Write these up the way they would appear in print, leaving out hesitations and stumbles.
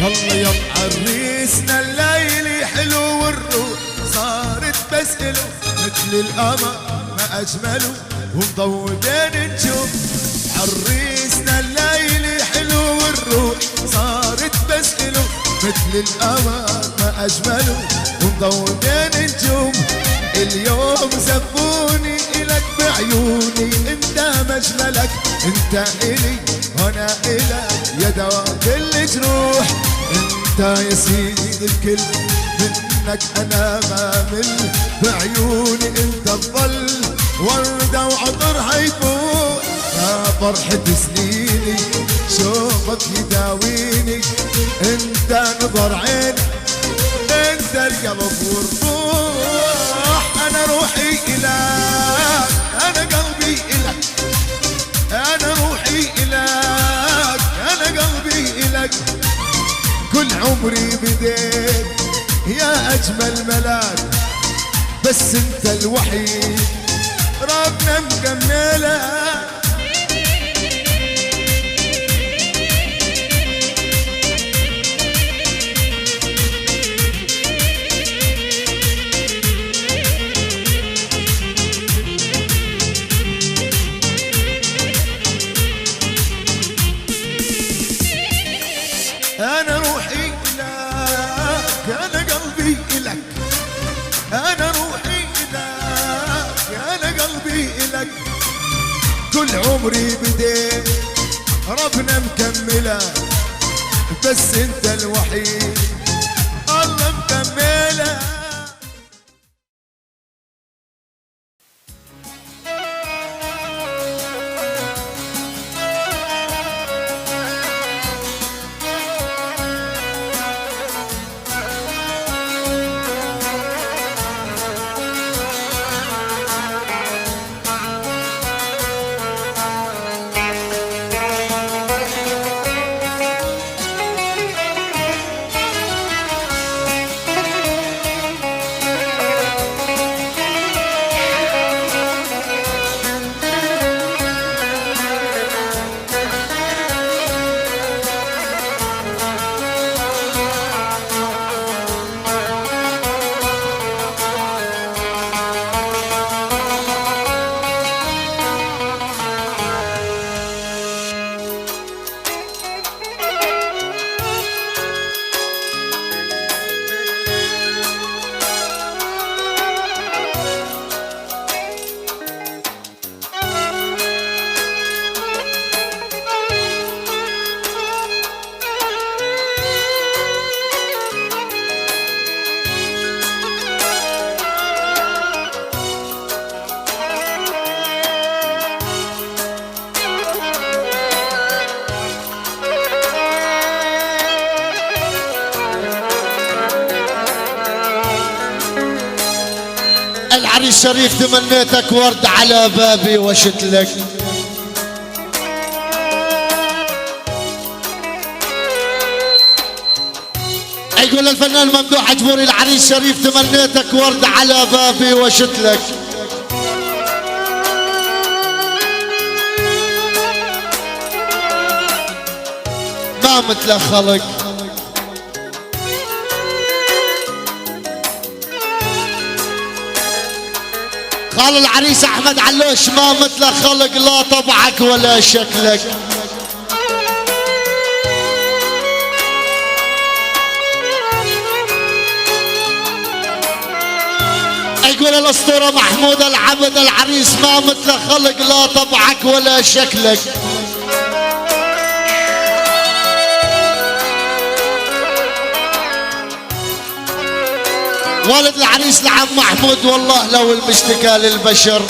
الله يا عريسنا الليل حلو والروح صارت بسأله مثل القمر ما أجمله ومضوي بين النجوم. عريسنا الليل حلو والروح صارت بسأله مثل القمر ما أجمله ومضوي بين النجوم. اليوم زبوني إلك بعيوني انت مجملك انت إلي وانا إلك يا دواء كل جروح. انت يا سيدي الكل منك انا ما مل بعيوني انت تظل وردة وعطرها يفوق. يا فرحة سنيني شوفك يداويني انت نظر عيني انت القلب والروح. انا روحي الك انا قلبي الك انا روحي الك انا قلبي الك. كل عمري بديت يا اجمل ملاك بس انت الوحيد ربنا مكملك. أنا روحي إلك أنا قلبي إلك أنا روحي إلك أنا قلبي إلك. كل عمري بديت ربنا مكملة بس أنت الوحيد الله مكملة. العريس شريف تمنيتك ورد على بابي وشت لك. يقول الفنان ممدوح عجبوري العريس شريف تمنيتك ورد على بابي وشت لك. ما مثل خلق قال العريس احمد علوش ما مثل خلق لا طبعك ولا شكلك. يقول الاسطوره محمود العبد العريس ما مثل خلق لا طبعك ولا شكلك. والد العريس لعم محمود والله لو المشتكى للبشر.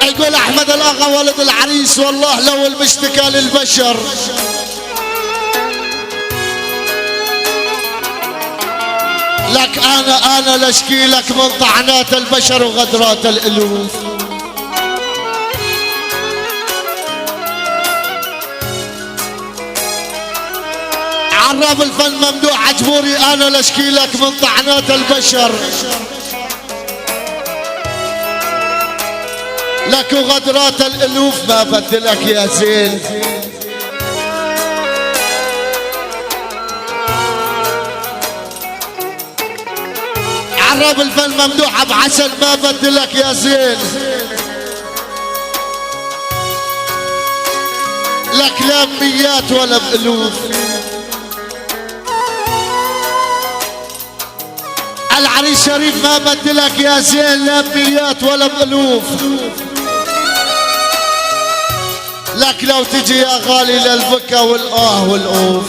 يقول احمد الاغا والد العريس والله لو المشتكى للبشر. لك انا لاشكي لك من طعنات البشر وغدرات الالوف. عراب الفن ممدوح عجبوري انا لاشكي لك من طعنات البشر. لك وغدرات الالوف ما بدلك يا زين. عرب الفن ممدوح ابو حسن ما بدلك يا زين. لك لا بميات ولا بألوف. العريس شريف ما بدلك يا زين لا بميات ولا بألوف. لك لو تجي يا غالي للبكا والآه والأوف.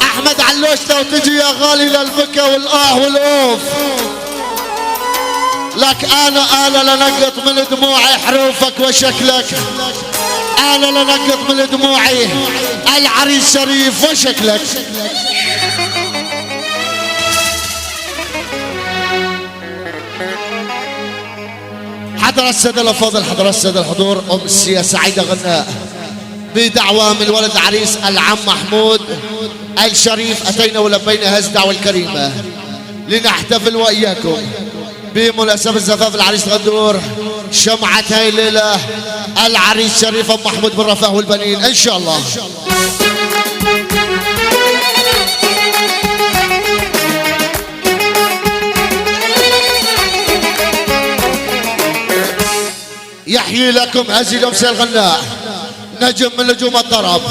أحمد علوش لو تجي يا غالي للبكا والآه والأوف. لك أنا لنقط من دموعي حروفك وشكلك. أنا لنقط من دموعي العريس شريف وشكلك. حضر السادة الأفاضل، حضر السادة الحضور، أم السيا سعيدة غناء بدعوة من ولد العريس العم محمود الشريف. أتينا ولبينا هذه الدعوة الكريمة لنحتفل وإياكم بمناسبة زفاف العريس غدور. شمعة هاي الليلة العريس شريف أم محمود بن رفاه والبنين إن شاء الله. يحيي لكم هذه الأمسية الغناء نجم من نجوم الطرب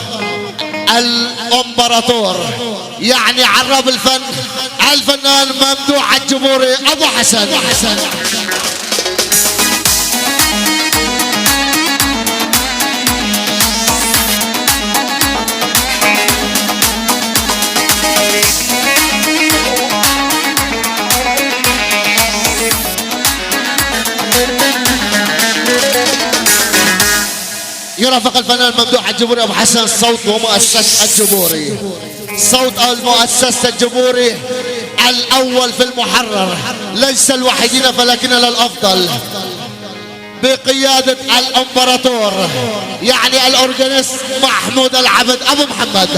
الامبراطور، يعني عراب الفن الفنان ممدوح الجبوري ابو حسن. يرافق الفنان ممدوح الجبوري ابو حسن صوت ومؤسسة الجبوري، صوت المؤسسة الجبوري الاول في المحرر، ليس الوحيدين فلكننا الافضل، بقيادة الامبراطور يعني الاورجانيست محمود العبد ابو محمد.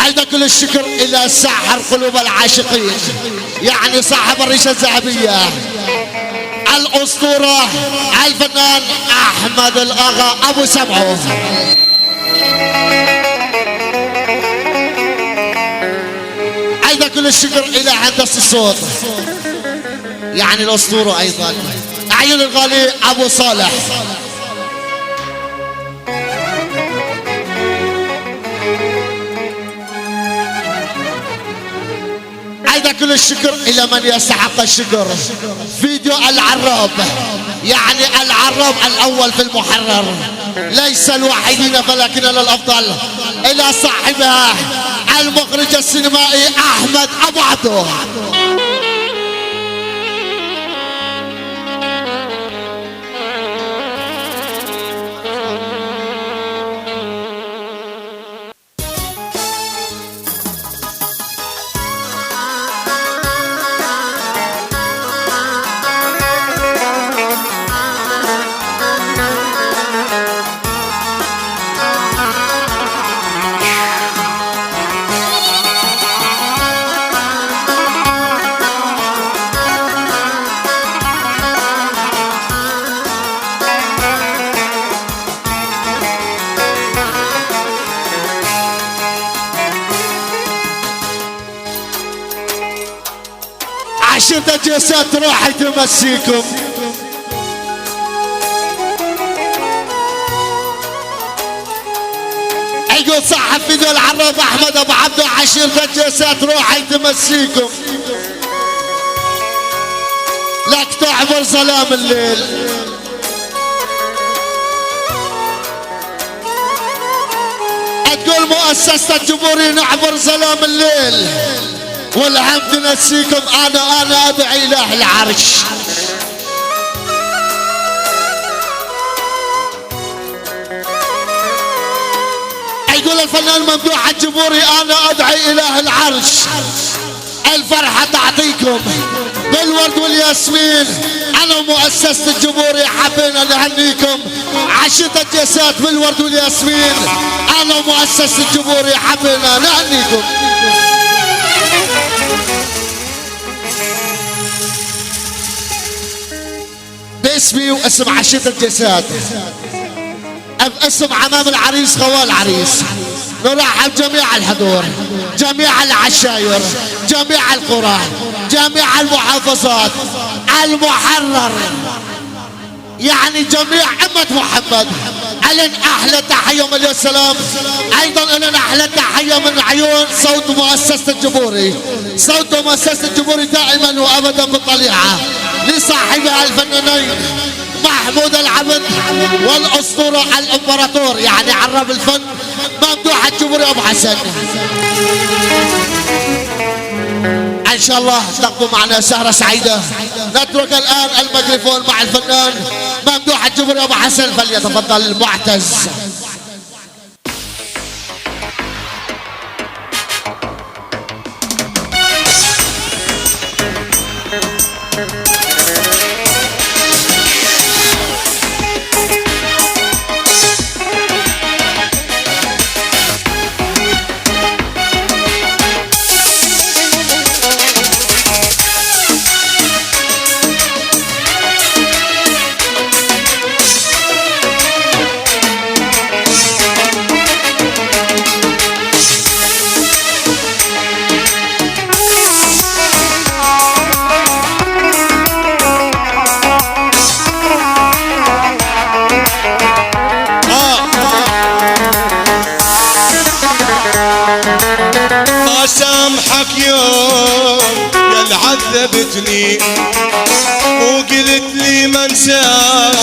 أيضا كل الشكر إلى ساحر قلوب العاشقين، يعني صاحب الريشة الذهبية الأسطورة الفنان أحمد الأغا أبو سمعو. أيضا كل الشكر إلى هندسة الصوت يعني الأسطورة أيضا أعين الغالي أبو صالح. أيضا كل الشكر إلى من يستحق الشكر، فيديو العراب يعني العراب الأول في المحرر، ليس الوحيدين فلكننا الأفضل، إلى صاحبها المخرج السينمائي أحمد أبو عبدو. عشان تجسات روحي تمسيكم. يقول صاحب فيديو العراب احمد ابو عبدو عشان تجسات روحي تمسيكم. لك تعبر ظلام الليل، تقول مؤسسة الجبوري نعبر ظلام الليل والحمد نسيكم. انا ادعي اله العرش. يقول الفنان ممدوح الجبوري انا ادعي اله العرش الفرحة تعطيكم بالورد والياسمين أنا ومؤسسة الجمهورية حبينا نهنيكم عشية الجسات بالورد والياسمين. أنا ومؤسسة الجمهورية حبينا نهنيكم. باسمي واسم عشية الجسات، باسم عمام العريس خوال العريس، نرحب جميع الحضور، جميع العشاير، جميع القرى، جميع المحافظات، المحرر، يعني جميع أمة محمد. ألن أحلى تحية مليون سلام. أيضا ألن أحلى تحية من عيون صوت مؤسسة الجمهوري. صوت مؤسسة الجمهوري دائما وأبدا بالطليعة لصاحبها الفنانين محمود العبد والأسطورة الإمبراطور، يعني عرب الفن ممدوح الجمهوري أبو حسن. إن شاء الله تقضوا معنا سهرة سعيدة. نترك الآن الميكروفون مع الفنان ممدوح الجمهوري أبو حسن، فليتفضل المعتز. اسامحك يوم يا عذبتني وقلت لي ما انساك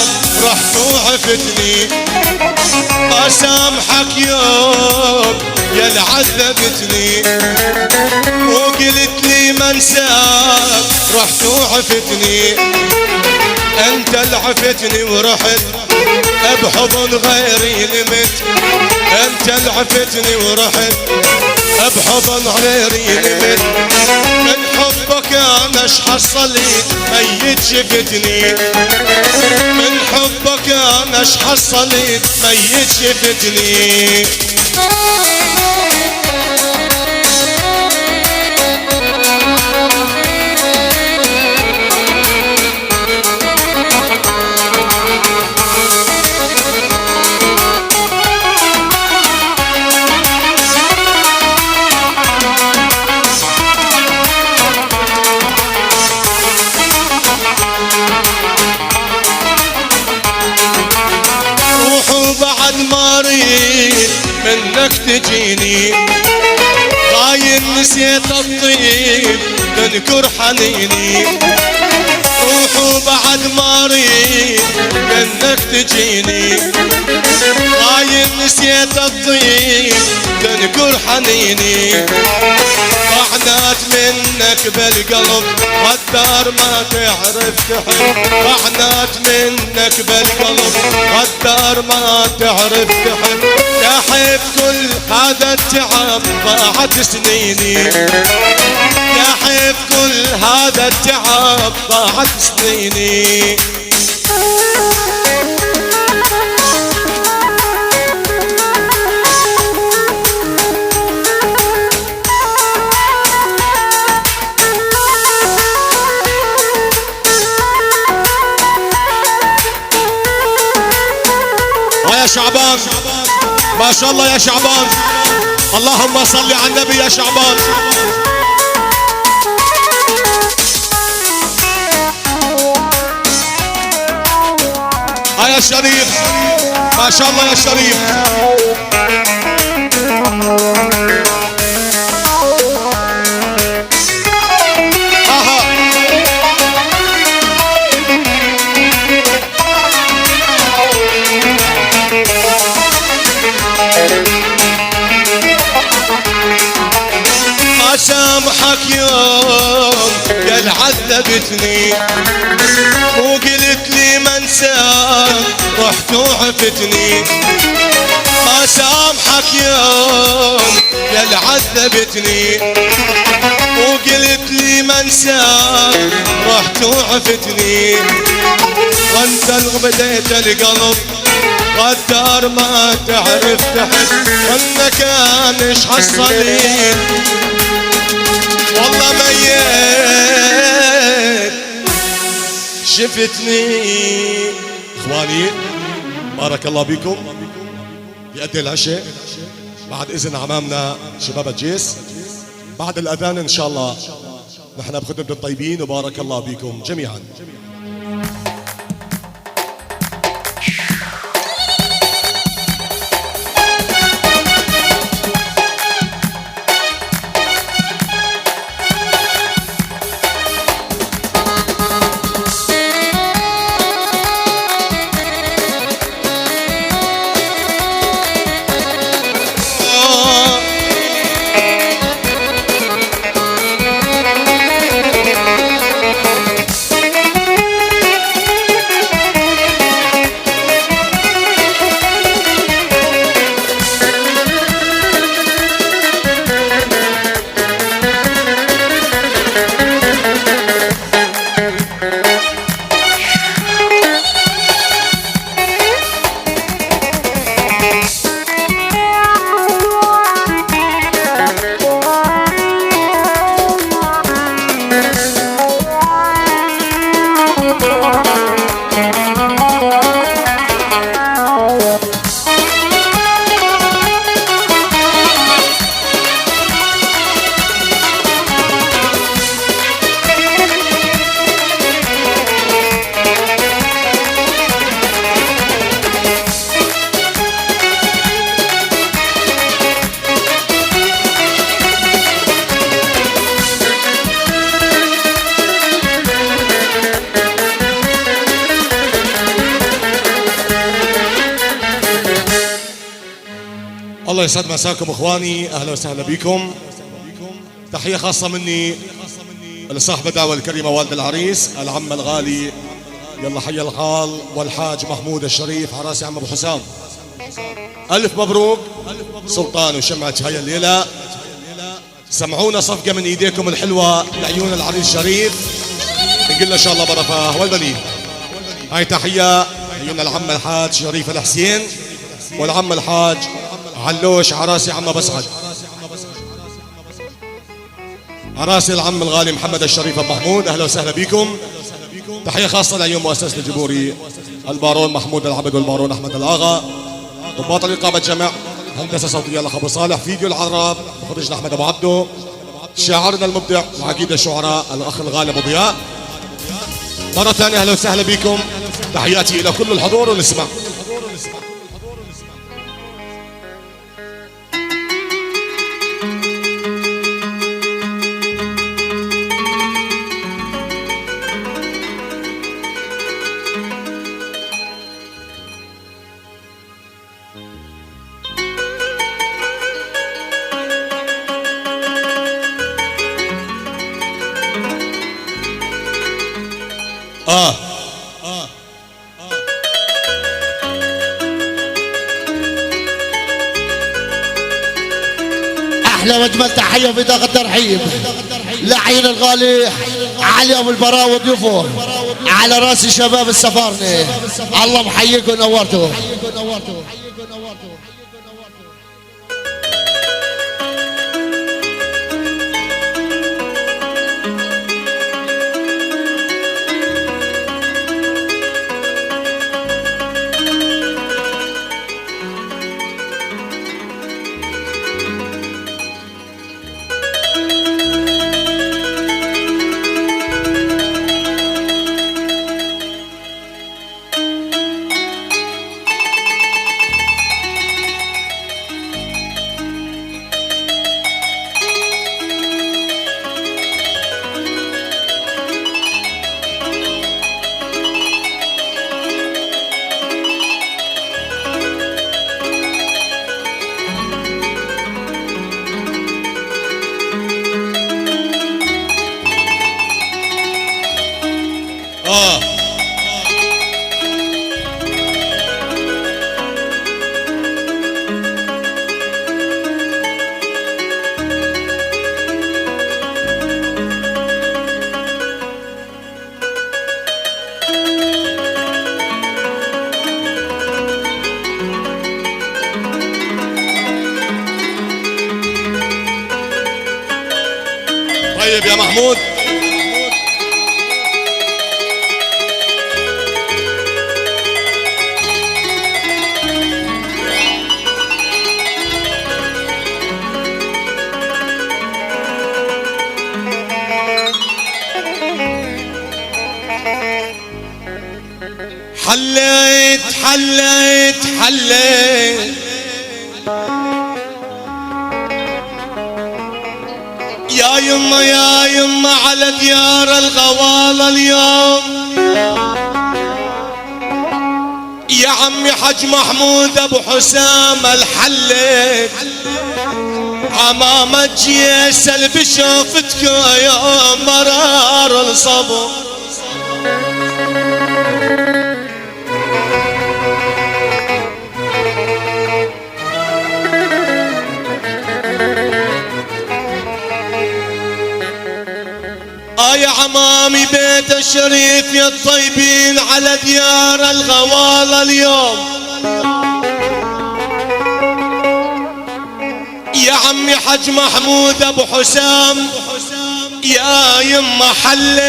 رحت وعفتني. اسامحك يوم يا عذبتني وقلت لي ما انساك رحت وعفتني. انت اللي عفتني ورحت بحضن غيري نمت. انت اللي عفتني ورحت بحضن غيري نمت. من حبك انا اش حصلت ميت شفتني. من حبك انا اش حصلت ميت شفتني. منك تجيني غاين نسيت الطيب تذكر حنيني. روح وبعد ما اريد منك تجيني غاين نسيت الطيب تذكر حنيني. ضعنات منك بالقلب غدار ما تعرف تحب. ضعنات منك بالقلب غدار ما تعرف تحب. تحب كل هذا التعب ضاعت سنيني. تحب كل هذا التعب ضاعت سنيني. يا شعبان ما شاء الله يا شعبان، اللهم صل على النبي يا شعبان. يا شريف ما شاء الله يا شريف. اسامحك يوم يا عذبتني وقلت لي ما انساك رحت وعفتني. اسامحك يوم يا اللي عذبتني وقلت لي ما انساك رحت وعفتني، وانت اللي بديت القلب غدار ما تعرف تحب، وانك كانش حصلين والله ميت شفتني. اخواني بارك الله بكم، بيأدي العشاء بعد اذن عمامنا شباب الجيس، بعد الاذان ان شاء الله نحن بخدمة الطيبين، وبارك الله بكم جميعا. الله يسعد مساكم اخواني، اهلا وسهلا بكم. تحيه خاصه مني لصاحب الدعوه الكريمه والد العريس العم الغالي يلا حي الخال والحاج محمود الشريف عراسي عم ابو حسام. الف مبروك سلطان وشمعة هاي الليله. سمعونا صفقه من ايديكم الحلوه لعيون العريس الشريف، نقول له ان شاء الله برفاه والبنين. هاي تحيه عيون العم الحاج شريف الحسين والعم الحاج علوش عراسي عم بسعد، عراسي العم الغالي محمد الشريف ابو محمود، اهلا وسهلا بكم. تحيه خاصه لعيون مؤسسه الجبوري البارون محمود العبد والبارون احمد الاغا، ضباط الإقامة جمع، هندسة صوتية الأخ أبو صالح، فيديو العراب مخرجنا أحمد أبو عبده، شاعرنا المبدع وعقيد الشعراء الأخ الغالي أبو ضياء. مرة ثانية أهلا وسهلا بكم، تحياتي إلى كل الحضور ونسمع. احلى واجمل تحيه وبطاقه ترحيب لعين الغالي علي ابو البراء وضيوفه على راس شباب السفارنه. الله محييكم ونورتوا. طيب يا محمود. حليت حليت حليت يا يما على ديار الغوالة اليوم. يا عمي حج محمود ابو حسام الحليت عمامة جيسل بشوفتك يا مرار الصبر. يا عمامي بيت الشريف يا الطيبين على ديار الغوالة اليوم. يا عمي حج محمود ابو حسام يا يما حليت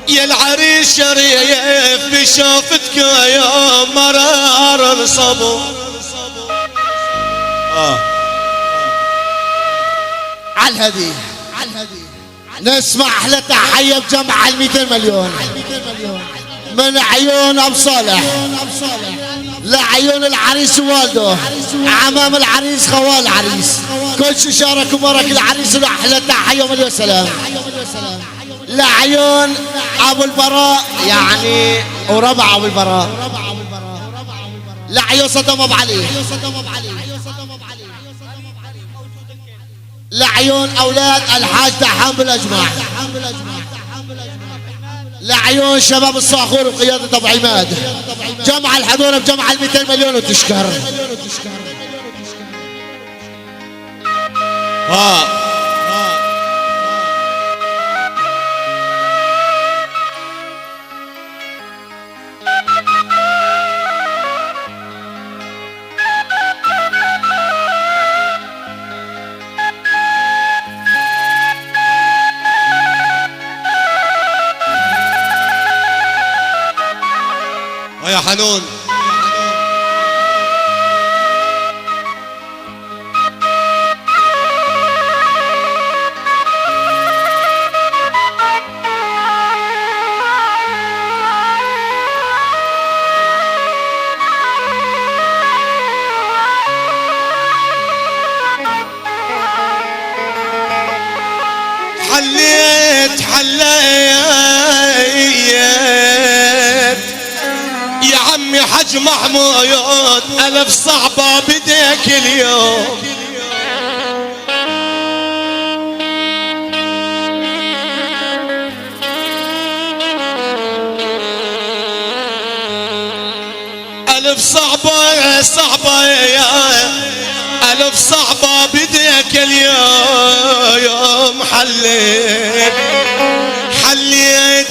يا العريس شريف بشوفتك يا مرار الصبر. عالهدي نسمع احلى تحية بجمع 200 مليون من عيون ابو صالح لعيون العريس ووالده عمام العريس خوال العريس كل شي شارك وبارك العريس احلى تحية ومليون سلام لعيون ابو البراء يعني وربع ابو البراء لعيون صدام ابو علي لعيون اولاد الحاج دحام بالاجمع لعيون شباب الصاخور وقيادة ابو عماد جمع الحضور بجمع 200 مليون وتشكر. يا حنون حليت يا عمي حج محمود ألف صعبة بديك اليوم. ألف صعبة يا ألف صعبة بديك اليوم. حليت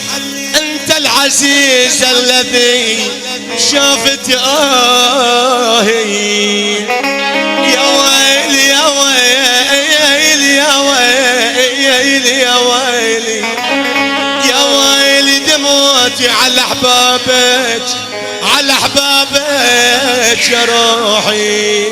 أنت العزيز الذي شافت آهي يا ويل يا ويل يا ويل يا ويل يا ويل دموتي على أحبابك على أحبابك يا روحي.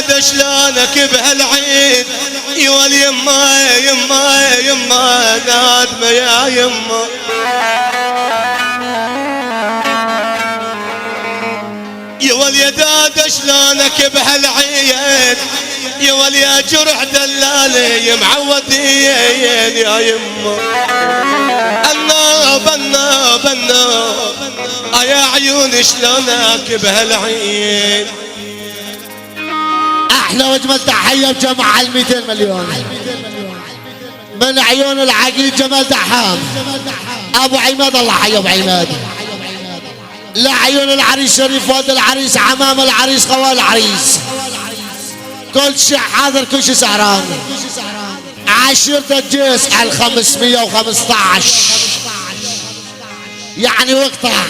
داد شلونك بهالعيد يا اليما يما يما نادمه يا يما يا ولي داد شلونك بهالعيد يا ولي جرح دلالي معودين يا يما النوب النوب النوب يا عيوني شلونك بهالعيد. احلى واجمل تحيه بجمع ال 200 مليون من عيون العقيد جمال دحام ابو عماد. الله حي ابو عماد. لعيون العريس شريف واد العريس عمام العريس خوال العريس كل شيء حاضر كل شيء سهران. عشيرة الجيش على 515 يعني وقتها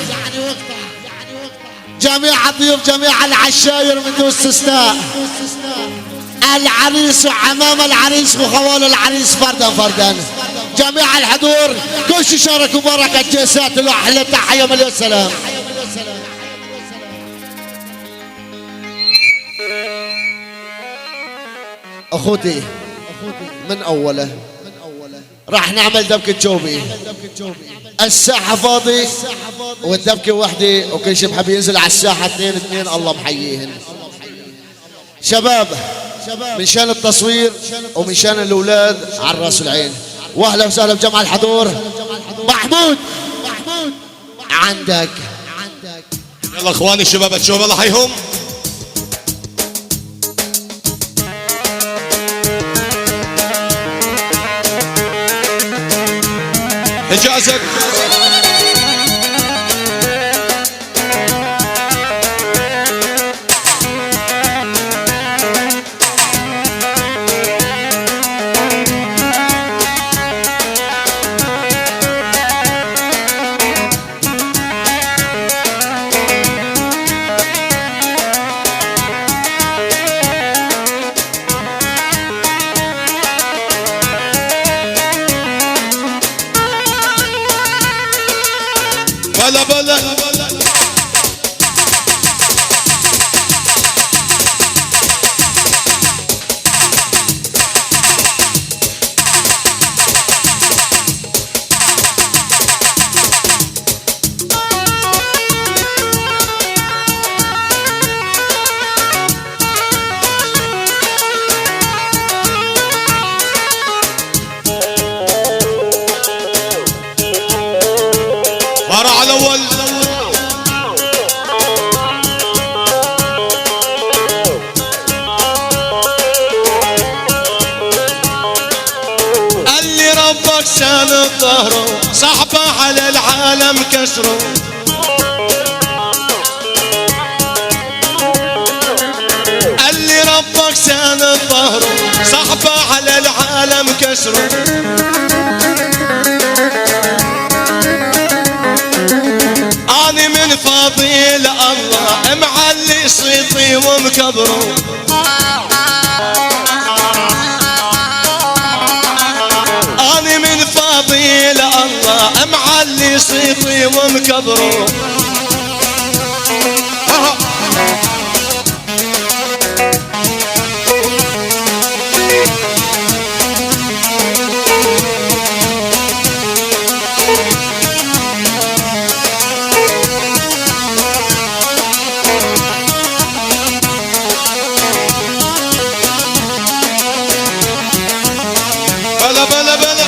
جميع الضيوف جميع العشاير من دون استثناء العريس وعمام العريس وخوال العريس فردا فردا جميع الحضور كل شيء شاركوا بركة جيسات له احلى تحية مليون سلام. اخوتي من اوله راح نعمل دبكة جوبي. الساحة فاضي والدبكة وحدي وكل شيء بحب ينزل على الساحة اثنين الله محييهن. شباب من شان التصوير ومن شان الاولاد على الراس والعين. واهلا وسهلا بجمع الحضور. محمود عندك يلا اخواني الشباب الشباب الله حيهم. إجازك بلا بلا فرع الأول اللي ربك ساند ظهره صحبه على العالم كسره اللي ربك ساند ظهره صحبه على العالم كسره أنا من فضيل الله معلي صيتي ومكبره أنا من فضيل الله معلي صيتي ومكبره بلا بلا بلا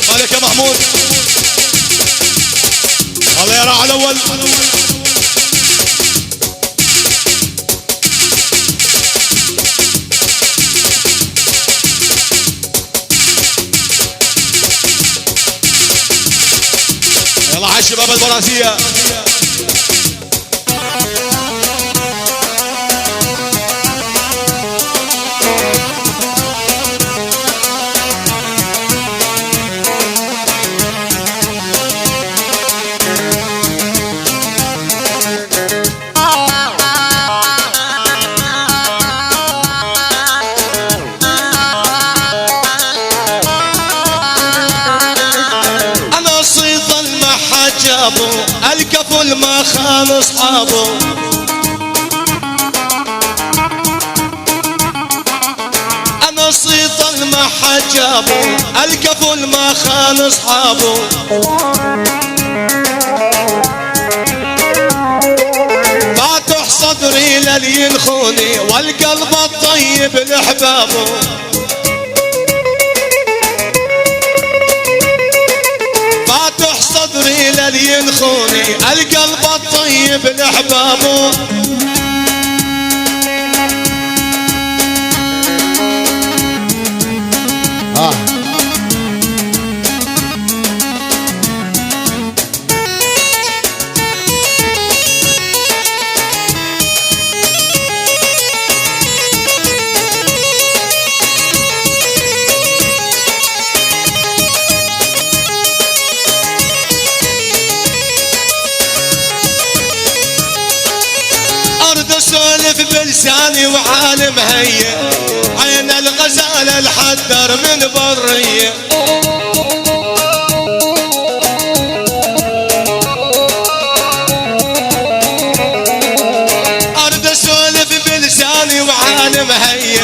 مالك يا محمود الله يرى على الأول يلا على الشباب البرازية خان اصحابه. انا صيت ما حد جابه، الكفل ما خان اصحابه. فاتح صدري للي ينخوني والقلب الطيب لحبابه. فاتح صدري للي ينخوني القلب الطيب لحبابه. اسولف بلساني وعالم هيا، عين الغزالة الحدر من برية. ارد اسولف بلساني وعالم هيا،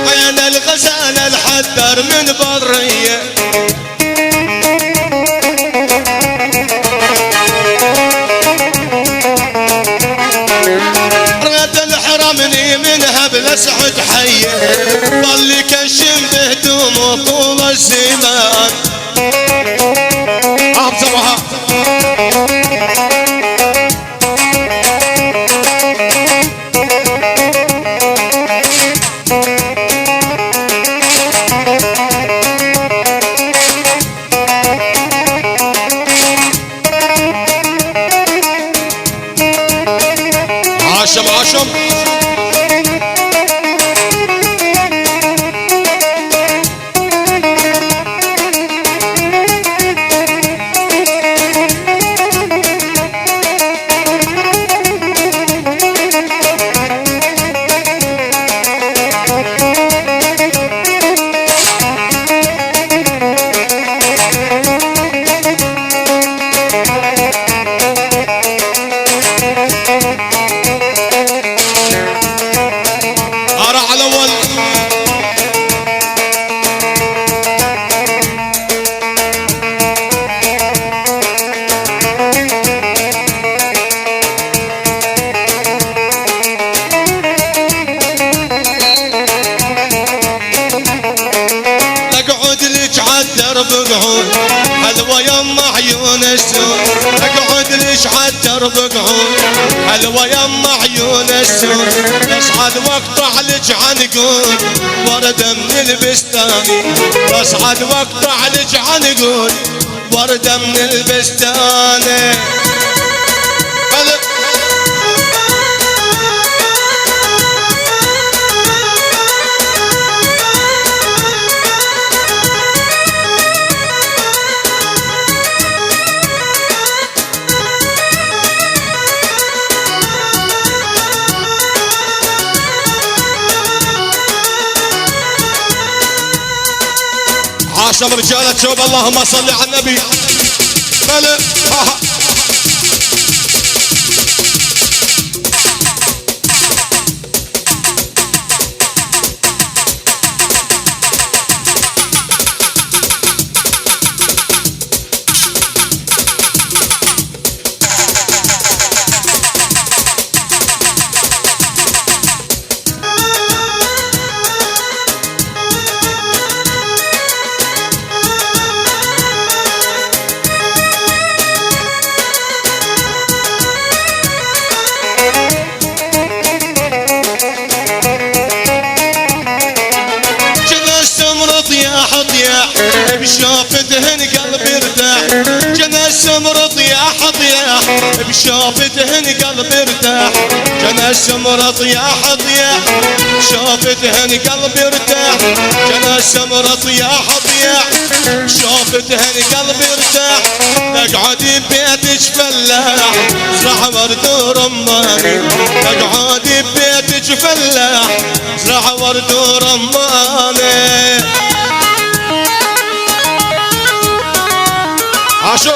عين الغزالة الحدر من برية. منها بلسعد حية ظل كشم بهدومه طول الزمان. صباحا عاشم عاشم بقعود حلوة يما عيون السود. اقعد ليش عالدرب قعود حلوة يما عيون السود. يصعد واقطع لك عنقود وردة من البستاني. يصعد واقطع لك عنقود وردة من البستاني. عاشم رجالة شوب اللهم صل على النبي. بلى بشوف دهن قلبي ارتاح. جنى السمر طياح طياح بشوف دهن قلبي ارتاح. جنى السمر طياح طياح بشوف دهن قلبي ارتاح. جنى السمر طياح طياح بشوف دهن قلبي ارتاح. اقعدي ببيتك فلاح زرع ورد ورماني. اقعدي ببيتك فلاح زرع ورد ورماني. عاشو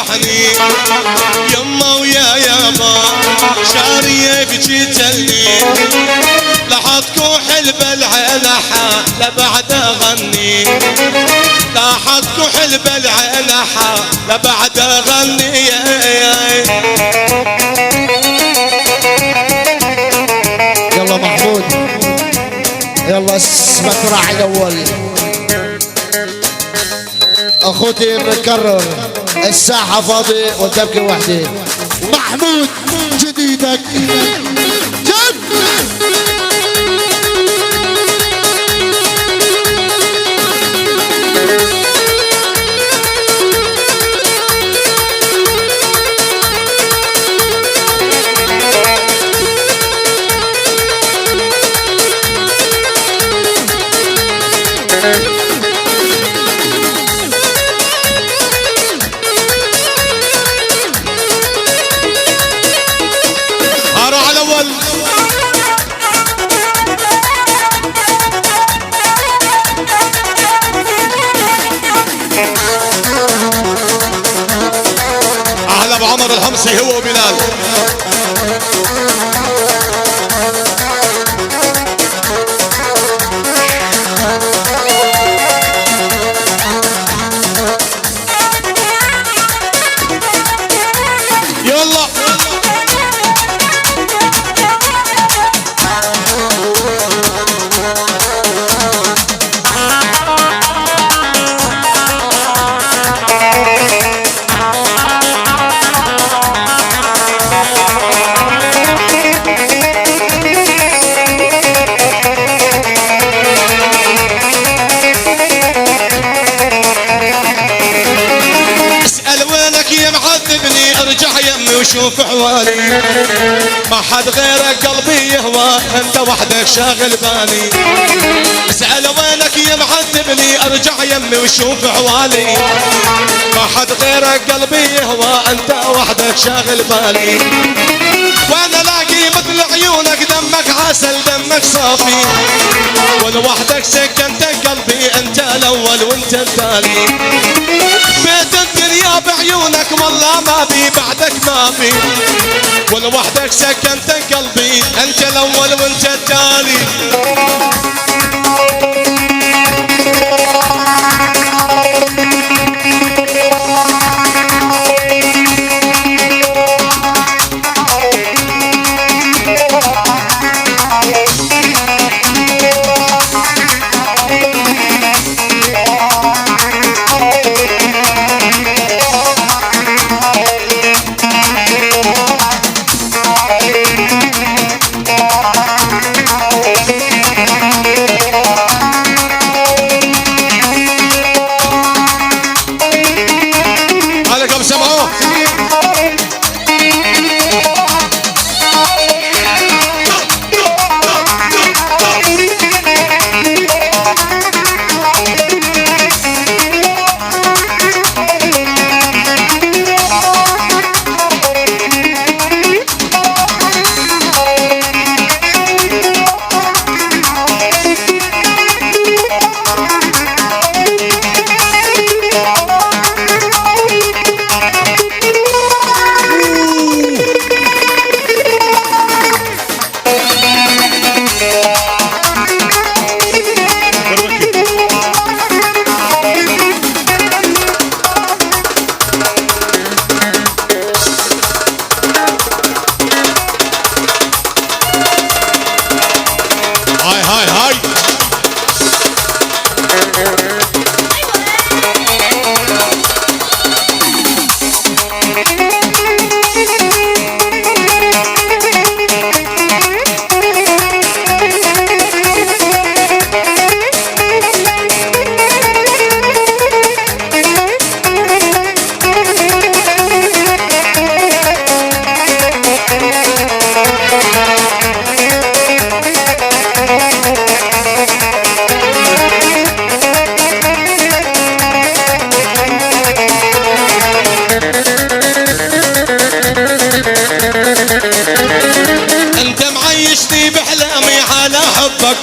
يفرحني يما ويا يابا شاريه بجيتلني لاحظ كوح البلع لحا لبعد اغني لاحظ كوح البلع لحا لبعد اغني يلا محمود يلا اسمك راعي الاول اخوتي بنكرر الساحة فاضي والدبكة وحدة محمود جديدك جد الحمصي هو وبلال يلا وشوف حوالي ما حد غيرك قلبي يهوى انت وحدك شاغل بالي اسأل وينك يا معذبني ارجع يمي وشوف حوالي ما حد غيرك قلبي يهوى انت وحدك شاغل بالي وانا لاقي مثل عيونك دمك عسل دمك صافي ولوحدك سكنت قلبي انت الاول وانت التالي بيت الدنيا بعيونك والله ما بي بعدك ما بي ولوحدك سكنت قلبي انت الاول وانت التالي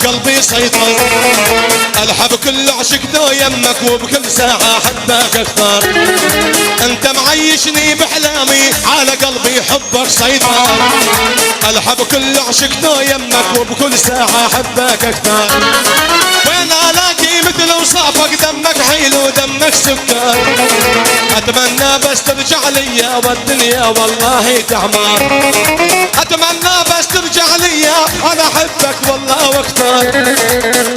قلبي سيطر الحب كل عشق ذو يمك وبكل ساعة حدك اختار انت معي عايشني بحلامي على قلبي حبك سيطر. الحب كل عشقته يمك وبكل ساعة احبك اكثر. وين الاقي مثل اوصافك دمك حلو دمك سكر. اتمنى بس ترجع ليا والدنيا والله تعمر. اتمنى بس ترجع ليا انا احبك والله واكثر.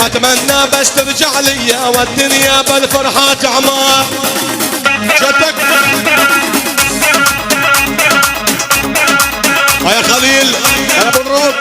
اتمنى بس ترجع ليا والدنيا بالفرحة تعمر. جدك يا خليل يا ابو الروب.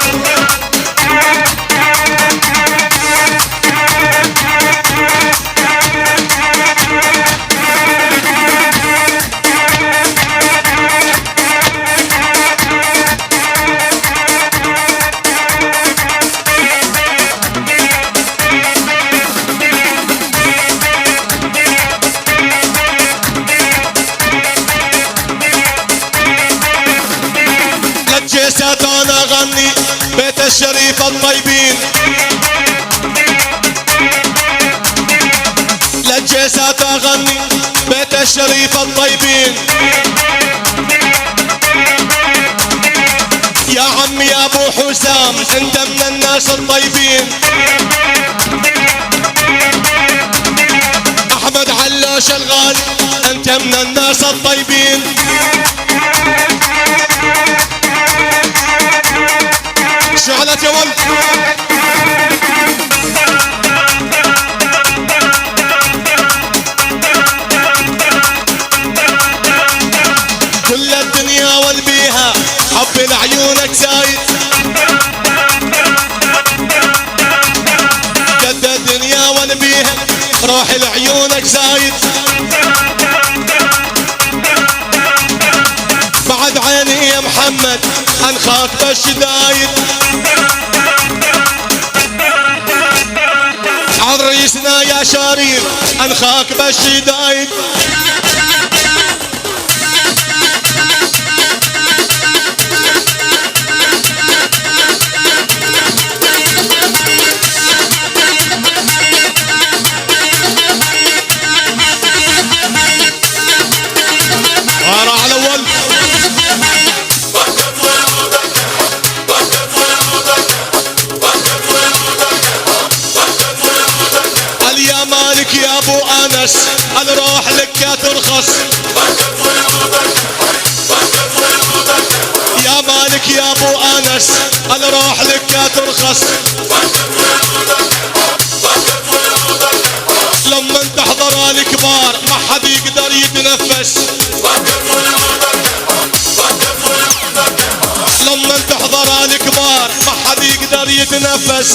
لجيسات انا اغني بيت الشريف الطيبين. لجيسات اغني بيت الشريف الطيبين. يا عمي يا ابو حسام انت من الناس الطيبين. احمد علوش الغالي انت من الناس الطيبين. شعلت يا ولد كل الدنيا والبيها حب لعيونك زايد. قد الدنيا والبيها روح لعيونك زايد. بعد عيني يا محمد انخاك بالشدايد. عريسنا يا شريف انخاك بالشدايد. على اول يا مالك يا ابو انس الروح لك ترخص. يا مالك يا ابو انس الروح لك ترخص. لما تحضر الكبار ما حد يقدر يتنفس. لما تحضر الكبار ما حد يقدر يتنفس.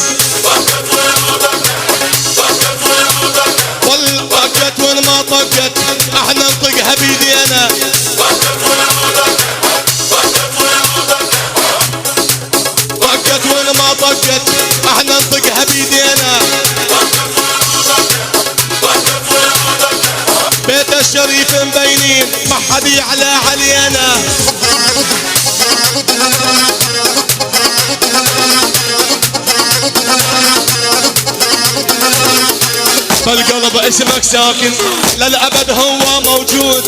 والطقت وين ما طقت احنا نطقها بيدينا. طقت وين ما طقت احنا نطقها بيدينا. بيت الشريف مبينين ما حد يعلى علينا. فالقلب اسمك ساكن للأبد هو موجود.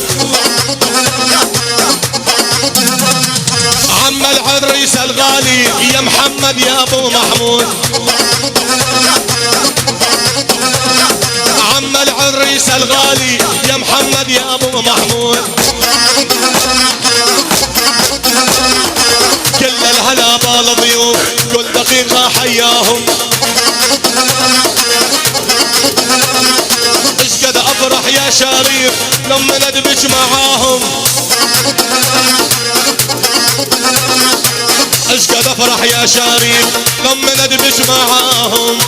عم العريس الغالي يا محمد يا ابو محمود. عم العريس الغالي يا محمد يا ابو محمود. كل الهلا بالضيوف كل دقيقة حياهم. ايش قد افرح يا شريف لما ندبج معاهم. ايش قد افرح يا شريف لما ندبج معاهم.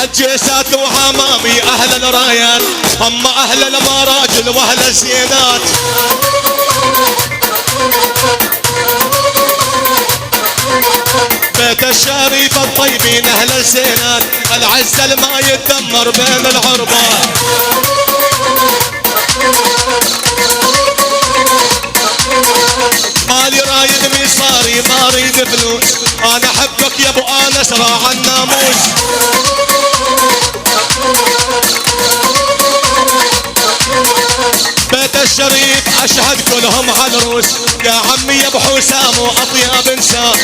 الجيسات وحمامي اهل الرايات هم اهل المراجل واهل الزينات. بيت الشريف الطيبين اهل الزينات. العزة ما يتدمر بين العربات. مالي رايد مصاري ما اريد اريد فلوس، انا احبك يا ابو انس راعى الناموس. بيت الشريف اشهد كلهم عالروس، يا عمي يا ابو حسام واطيب انسان.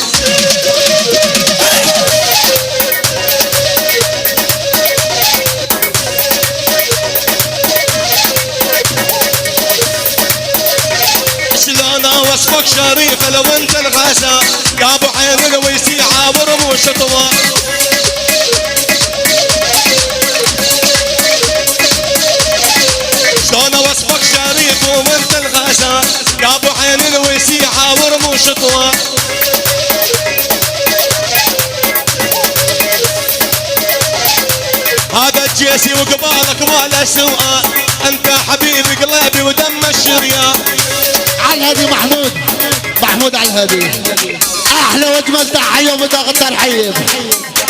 شلون وصفك شريف لو انت الغزال، يا ابو عين الويسي عابر مو شطوة. شلون وصفك شريف وانت الغزال، يا ابو عين الويسي عابر مو شطوة. هذا الجيسي وقبالك ولا سؤال، انت حبيبي قلبي ودم الشريان. على الهادي محمود على الهادي. احلى واجمل تحيه وبداغ الترحيب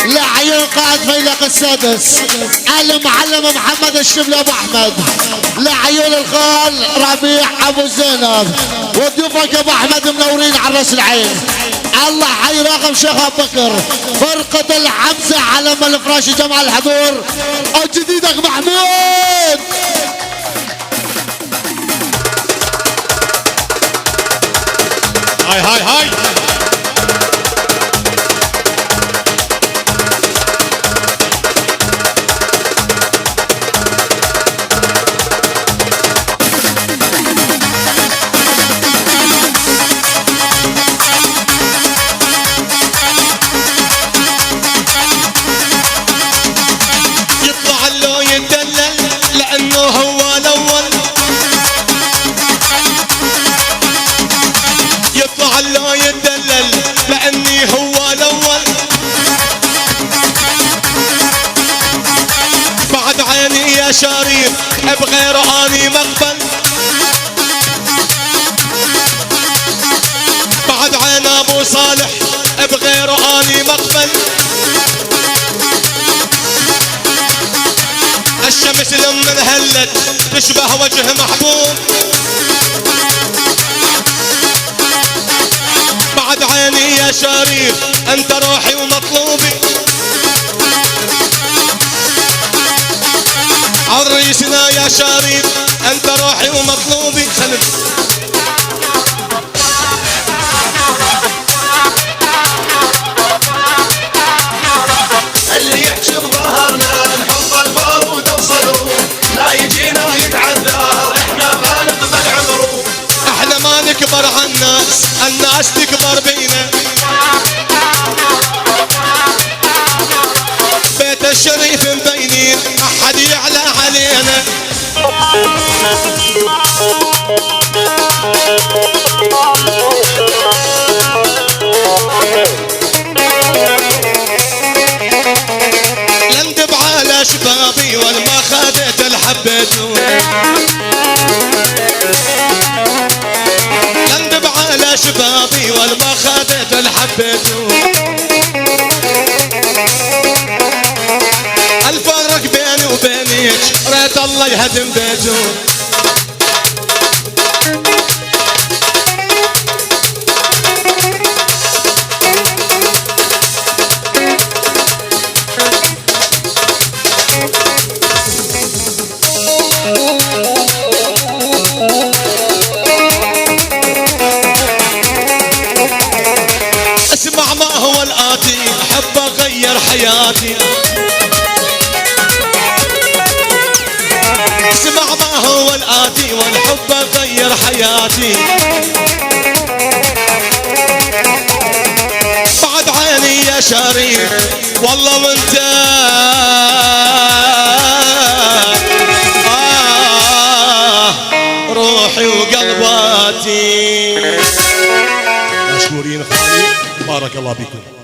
لعيون قائد فيلق السادس المعلم محمد الشبلي ابو احمد، لعيون الخال ربيع ابو زينب، وضيوفك يا ابو احمد منورين على راس العين. الله حي راغم شيخ ابو بكر، فرقه الحمزه علم الفراشي جمع الحضور وجديدك محمود. هاي يطلع له يتدلل لانه هو الاول، يطلع له يتدلل لاني هو الاول. بعد عيني يا شريف بغيره اني مقبل، بعد عين ابو صالح بغيره اني مقبل. الشمس لما انهلت تشبه وجه محبوب، بعد عيني يا شريف انت روحي ومطلوبي. عريسنا يا شريف انت روحي ومطلوبي. اللي يحشي بظهرنا نحط البارود وصدره، لا يجينا يتعذر احنا ما نقبل عمره. احنا ما نكبر عالناس، الناس تكبر بينا. بيت الشريف مبينين احد يعلى علينا. لندب على شبابي والما خذيت الحبتون، لندب على شبابي والما خذيت الحبتون. الفرق بيني وبينك ريت الله يهدم بيتون. اسمع ما هو الآتي أحب أغير حياتي، اسمع ما هو الآتي والحب أغير حياتي. بعد عيني يا شريف والله وانت روحي وقلباتي. مشكورين اخواني، بارك الله بكم.